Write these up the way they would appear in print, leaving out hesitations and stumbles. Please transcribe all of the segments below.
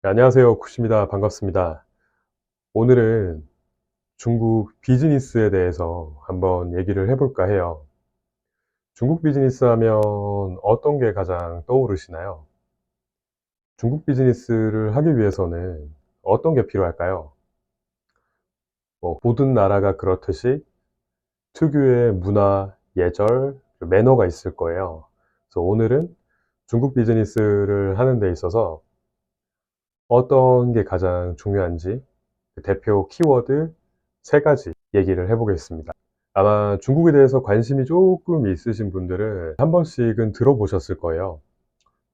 네, 안녕하세요. 굿입니다. 반갑습니다. 오늘은 중국 비즈니스에 대해서 한번 얘기를 해볼까 해요. 중국 비즈니스 하면 어떤 게 가장 떠오르시나요? 중국 비즈니스를 하기 위해서는 어떤 게 필요할까요? 모든 나라가 그렇듯이 특유의 문화, 예절, 매너가 있을 거예요. 그래서 오늘은 중국 비즈니스를 하는 데 있어서 어떤 게 가장 중요한지 그 대표 키워드 3가지 얘기를 해보겠습니다. 아마 중국에 대해서 관심이 조금 있으신 분들은 한 번씩은 들어보셨을 거예요.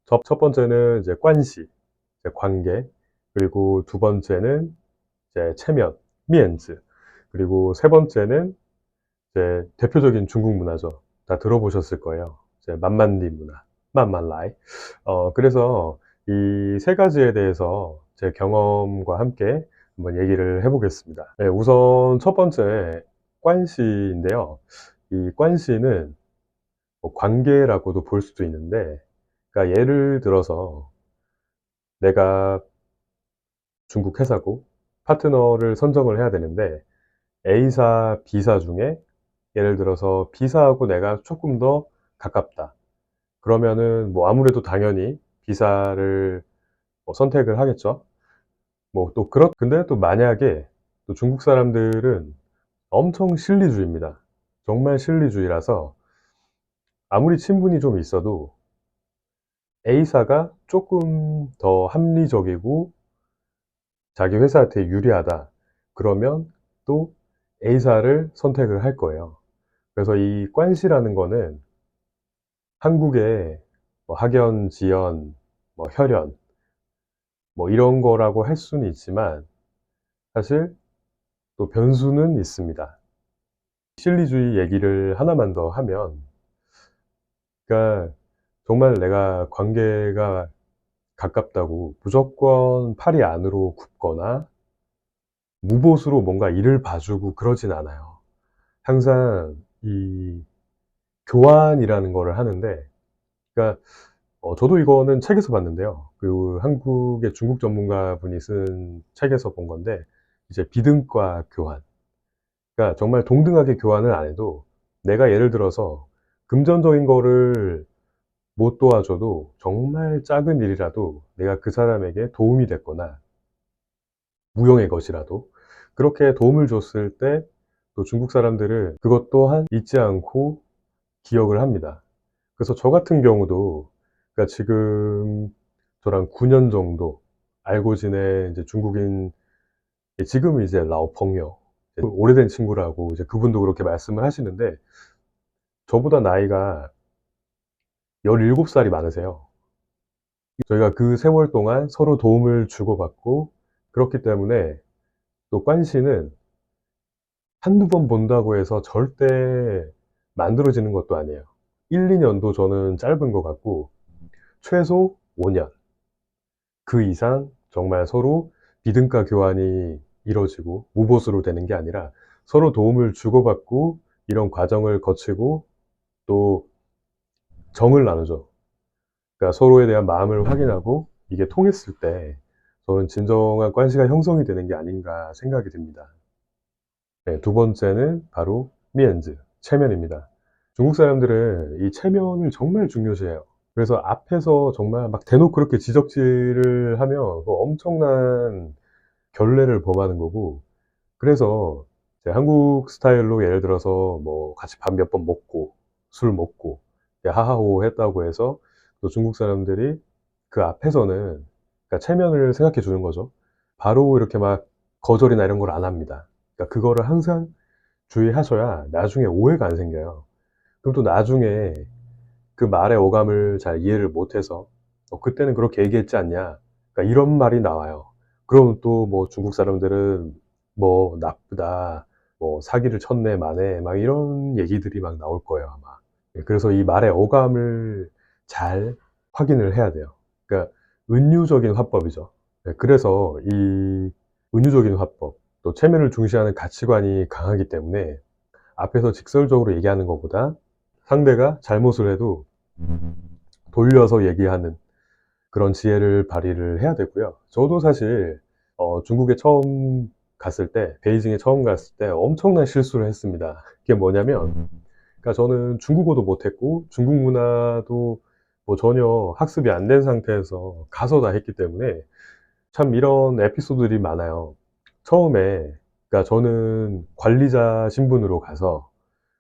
첫 번째는 이제 관시, 이제 관계, 그리고 두 번째는 이제 체면, 미엔즈, 그리고 세 번째는 이제 대표적인 중국 문화죠. 다 들어보셨을 거예요. 이제 만만리 문화, 만만라이. 그래서 이 3가지에 대해서 제 경험과 함께 한번 얘기를 해보겠습니다. 네, 우선 첫 번째 관시인데요. 이 관시는 뭐 관계라고도 볼 수도 있는데, 그러니까 예를 들어서 내가 중국 회사고 파트너를 선정을 해야 되는데 A사, B사 중에 예를 들어서 B사하고 내가 조금 더 가깝다. 그러면은 뭐 아무래도 당연히 B사를 선택을 하겠죠. 근데 또 만약에 또 중국 사람들은 엄청 실리주의입니다. 정말 실리주의라서 아무리 친분이 좀 있어도 A사가 조금 더 합리적이고 자기 회사한테 유리하다. 그러면 또 A사를 선택을 할 거예요. 그래서 이 관시라는 거는 한국의 학연, 지연, 혈연 이런 거라고 할 수는 있지만 사실 또 변수는 있습니다. 실리주의 얘기를 하나만 더 하면, 그러니까 정말 내가 관계가 가깝다고 무조건 팔이 안으로 굽거나 무보수로 뭔가 일을 봐주고 그러진 않아요. 항상 이 교환이라는 거를 하는데, 그러니까 저도 이거는 책에서 봤는데요. 그 한국의 중국 전문가분이 쓴 책에서 본 건데, 이제 비등가 교환. 그러니까 정말 동등하게 교환을 안 해도 내가 예를 들어서 금전적인 거를 못 도와줘도 정말 작은 일이라도 내가 그 사람에게 도움이 됐거나 무용의 것이라도 그렇게 도움을 줬을 때 또 중국 사람들은 그것 또한 잊지 않고 기억을 합니다. 그래서 저 같은 경우도, 그러니까 지금 저랑 9년 정도 알고 지낸 이제 중국인, 지금 이제 라오펑요, 오래된 친구라고 이제 그분도 그렇게 말씀을 하시는데, 저보다 나이가 17살이 많으세요. 저희가 그 세월 동안 서로 도움을 주고받고 그렇기 때문에, 또 관시는 한두 번 본다고 해서 절대 만들어지는 것도 아니에요. 1, 2년도 저는 짧은 것 같고 최소 5년, 그 이상 정말 서로 비등가 교환이 이루어지고 무보수로 되는 게 아니라 서로 도움을 주고받고 이런 과정을 거치고 또 정을 나누죠. 그러니까 서로에 대한 마음을 확인하고 이게 통했을 때 저는 진정한 관시가 형성이 되는 게 아닌가 생각이 듭니다. 네, 두 번째는 바로 미엔즈, 체면입니다. 중국 사람들은 이 체면을 정말 중요시해요. 그래서 앞에서 정말 막 대놓고 그렇게 지적질을 하면 그거 엄청난 결례를 범하는 거고, 그래서 이제 한국 스타일로 예를 들어서 같이 밥 몇 번 먹고 술 먹고 하하호 했다고 해서 또 중국 사람들이 그 앞에서는, 그러니까 체면을 생각해 주는 거죠. 바로 이렇게 막 거절이나 이런 걸 안 합니다. 그러니까 그거를 항상 주의하셔야 나중에 오해가 안 생겨요. 그럼 또 나중에 그 말의 어감을 잘 이해를 못해서 그때는 그렇게 얘기했지 않냐, 그러니까 이런 말이 나와요. 그럼 또 중국 사람들은 나쁘다, 사기를 쳤네 마네, 막 이런 얘기들이 막 나올 거예요 아마. 그래서 이 말의 어감을 잘 확인을 해야 돼요. 그러니까 은유적인 화법이죠. 그래서 이 은유적인 화법, 또 체면을 중시하는 가치관이 강하기 때문에 앞에서 직설적으로 얘기하는 것보다 상대가 잘못을 해도 돌려서 얘기하는 그런 지혜를 발휘를 해야 되고요. 저도 사실 중국에 처음 갔을 때, 베이징에 처음 갔을 때 엄청난 실수를 했습니다. 그게 뭐냐면, 그러니까 저는 중국어도 못했고 중국 문화도 뭐 전혀 학습이 안 된 상태에서 가서 다 했기 때문에 참 이런 에피소드들이 많아요. 처음에, 그러니까 저는 관리자 신분으로 가서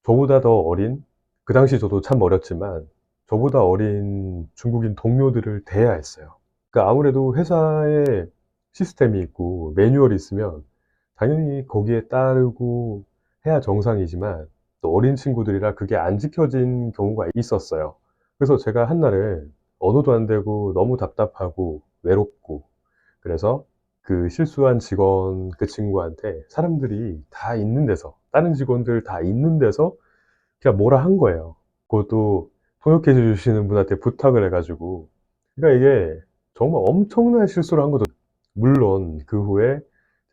저보다 더 어린, 그 당시 저도 참 어렸지만 저보다 어린 중국인 동료들을 대해야 했어요. 그러니까 아무래도 회사에 시스템이 있고 매뉴얼이 있으면 당연히 거기에 따르고 해야 정상이지만 또 어린 친구들이라 그게 안 지켜진 경우가 있었어요. 그래서 제가 한날은 언어도 안 되고 너무 답답하고 외롭고, 그래서 그 실수한 직원 그 친구한테 사람들이 다 있는 데서, 다른 직원들 다 있는 데서 그냥 뭐라 한 거예요. 그것도 통역해 주시는 분한테 부탁을 해가지고. 그러니까 이게 정말 엄청난 실수를 한 거죠. 물론 그 후에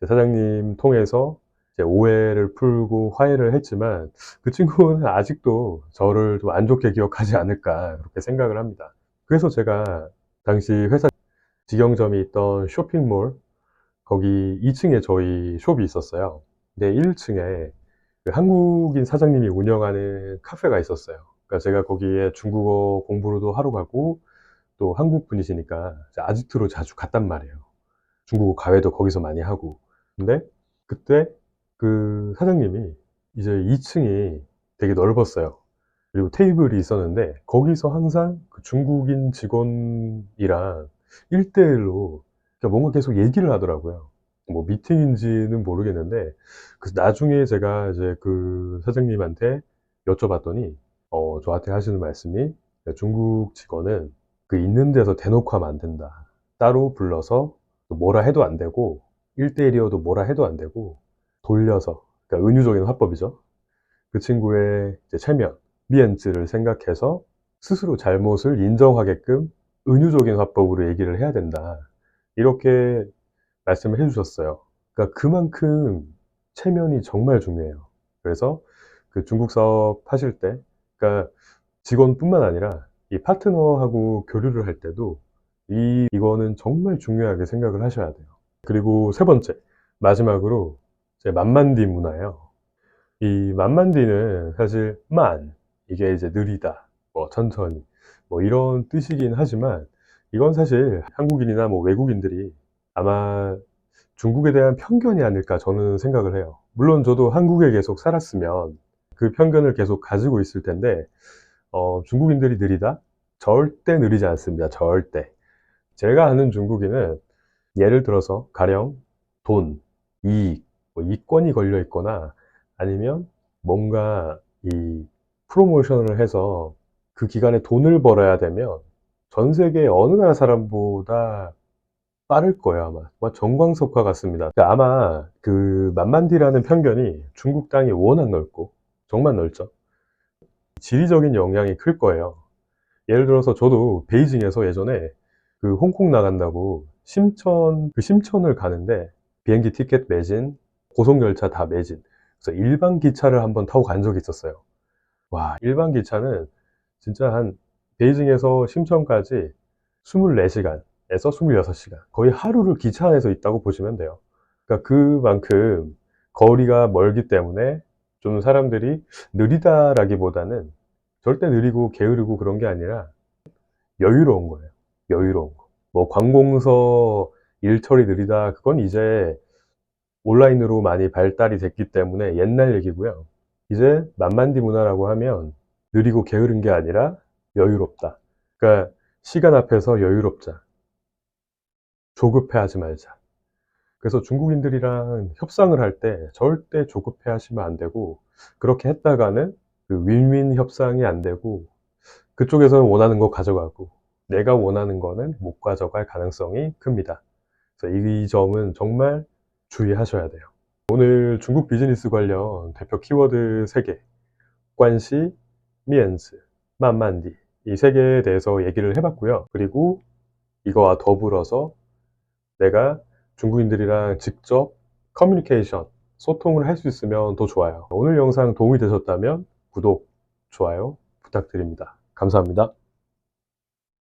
사장님 통해서 이제 오해를 풀고 화해를 했지만 그 친구는 아직도 저를 좀 안 좋게 기억하지 않을까 그렇게 생각을 합니다. 그래서 제가 당시 회사 직영점이 있던 쇼핑몰 거기 2층에 저희 숍이 있었어요. 근데 1층에 그 한국인 사장님이 운영하는 카페가 있었어요. 그러니까 제가 거기에 중국어 공부로도 하러 가고 또 한국 분이시니까 아지트로 자주 갔단 말이에요. 중국어 과외도 거기서 많이 하고. 근데 그때 그 사장님이 이제 2층이 되게 넓었어요. 그리고 테이블이 있었는데 거기서 항상 그 중국인 직원이랑 1대1로 뭔가 계속 얘기를 하더라고요. 뭐 미팅인지는 모르겠는데 그래서 나중에 제가 이제 그 사장님한테 여쭤봤더니 저한테 하시는 말씀이 중국 직원은 그 있는 데서 대놓고 하면 안 된다. 따로 불러서 뭐라 해도 안 되고 1대1이어도 뭐라 해도 안 되고 돌려서, 그러니까 은유적인 화법이죠. 그 친구의 이제 체면, 미엔즈를 생각해서 스스로 잘못을 인정하게끔 은유적인 화법으로 얘기를 해야 된다. 이렇게 말씀을 해주셨어요. 그러니까 그만큼 체면이 정말 중요해요. 그래서 그 중국 사업 하실 때, 그러니까 직원뿐만 아니라 이 파트너하고 교류를 할 때도 이거는 정말 중요하게 생각을 하셔야 돼요. 그리고 세 번째, 마지막으로 제 만만디 문화예요. 이 만만디는 사실 이게 이제 느리다, 뭐 천천히, 뭐 이런 뜻이긴 하지만 이건 사실 한국인이나 뭐 외국인들이 아마 중국에 대한 편견이 아닐까 저는 생각을 해요. 물론 저도 한국에 계속 살았으면 그 편견을 계속 가지고 있을 텐데 중국인들이 느리다? 절대 느리지 않습니다. 절대. 제가 아는 중국인은 예를 들어서 가령 돈, 이익, 뭐 이권이 걸려 있거나 아니면 뭔가 이 프로모션을 해서 그 기간에 돈을 벌어야 되면 전 세계 어느 나라 사람보다 빠를 거예요, 아마. 정말 정광석화 같습니다. 그러니까 아마 그 만만디라는 편견이 중국 땅이 워낙 넓고 정말 넓죠. 지리적인 영향이 클 거예요. 예를 들어서 저도 베이징에서 예전에 그 홍콩 나간다고 심천을 가는데 비행기 티켓 매진, 고속열차 다 매진. 그래서 일반 기차를 한번 타고 간 적이 있었어요. 와, 일반 기차는 진짜 한 베이징에서 심천까지 24시간에서 26시간. 거의 하루를 기차 안에서 있다고 보시면 돼요. 그러니까 그만큼 거리가 멀기 때문에 좀 사람들이 느리다라기보다는 절대 느리고 게으르고 그런 게 아니라 여유로운 거예요. 여유로운 거. 뭐 관공서 일처리 느리다 그건 이제 온라인으로 많이 발달이 됐기 때문에 옛날 얘기고요. 이제 만만디 문화라고 하면 느리고 게으른 게 아니라 여유롭다. 그러니까 시간 앞에서 여유롭자. 조급해하지 말자. 그래서 중국인들이랑 협상을 할 때 절대 조급해하시면 안 되고, 그렇게 했다가는 그 윈윈 협상이 안 되고 그쪽에서는 원하는 거 가져가고 내가 원하는 거는 못 가져갈 가능성이 큽니다. 그래서 이 점은 정말 주의하셔야 돼요. 오늘 중국 비즈니스 관련 대표 키워드 3개, 관시, 미엔즈, 만만디, 이 3개에 대해서 얘기를 해봤고요. 그리고 이거와 더불어서 내가 중국인들이랑 직접 커뮤니케이션, 소통을 할 수 있으면 더 좋아요. 오늘 영상 도움이 되셨다면 구독, 좋아요 부탁드립니다. 감사합니다.